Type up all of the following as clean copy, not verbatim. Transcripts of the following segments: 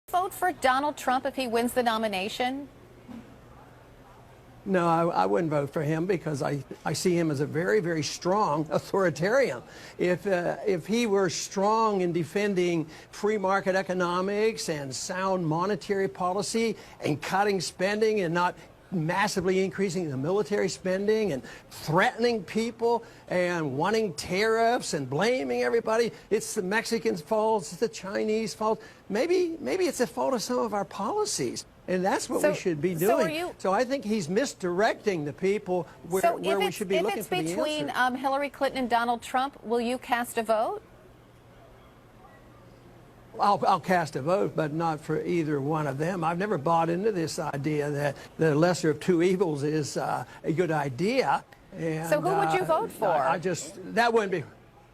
Vote for Donald Trump if he wins the nomination? No, I wouldn't vote for him because I see him as a very, very strong authoritarian. If he were strong in defending free market economics and sound monetary policy and cutting spending and not massively increasing the military spending and threatening people and wanting tariffs and blaming everybody, it's the Mexicans' fault, it's the Chinese' fault. Maybe it's the fault of some of our policies. And that's what we should be doing. So I think he's misdirecting the people where we should be looking for the answer. If it's between Hillary Clinton and Donald Trump, will you cast a vote? I'll cast a vote, but not for either one of them. I've never bought into this idea that the lesser of two evils is a good idea. And, so who would you vote for? That wouldn't be.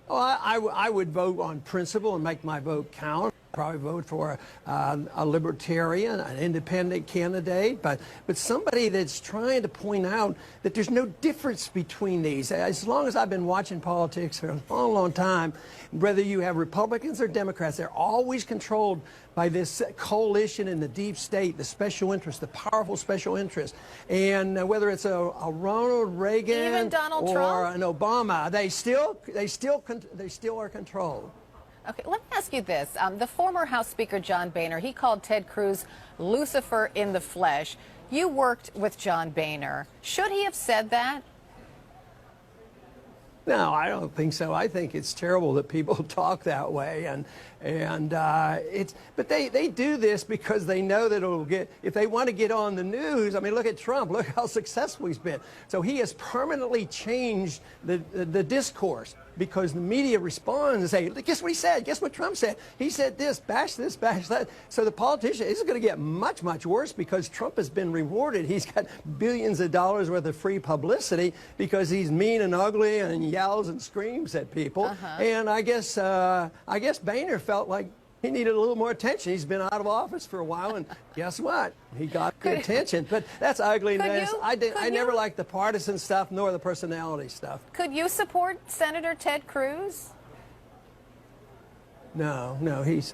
Oh, I would vote on principle and make my vote count. Probably vote for a libertarian, an independent candidate, but somebody that's trying to point out that there's no difference between these. As long as I've been watching politics for a long, long time, whether you have Republicans or Democrats, they're always controlled by this coalition in the deep state, the special interest, the powerful special interest. And whether it's a Ronald Reagan even Donald or Trump? an Obama, they still are controlled. Okay, let me ask you this. The former House Speaker John Boehner, he called Ted Cruz Lucifer in the flesh. You worked with John Boehner. Should he have said that? No, I don't think so. I think it's terrible that people talk that way, but they do this because they know that it'll get, if they want to get on the news. I mean, look at Trump. Look how successful he's been. So he has permanently changed the discourse because the media responds and say, guess what he said? Guess what Trump said? He said this, bash that. So the politician, this is going to get much, much worse because Trump has been rewarded. He's got billions of dollars worth of free publicity because he's mean and ugly and yells and screams at people. And I guess Boehner felt like he needed a little more attention. He's been out of office for a while, and guess what? He got the attention. But that's ugliness. I never liked the partisan stuff nor the personality stuff. Could you support Senator Ted Cruz? No, he's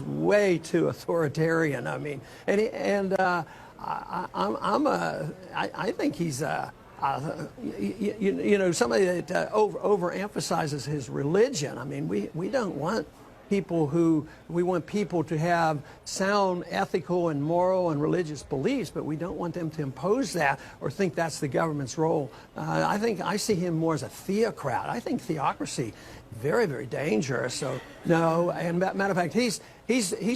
way too authoritarian. I mean, I think he's somebody that overemphasizes his religion. I mean, we don't want we want people to have sound ethical and moral and religious beliefs, but we don't want them to impose that or think that's the government's role. I see him more as a theocrat. I think theocracy very, very dangerous. So no, and matter of fact, he's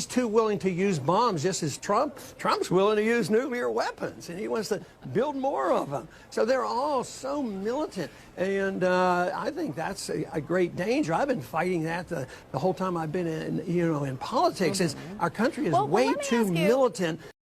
too willing to use bombs, just as Trump's willing to use nuclear weapons, and he wants to build more of them. So they're all so militant, and I think that's a great danger. I've been fighting that the whole time I've been in politics. Is our country is way too militant.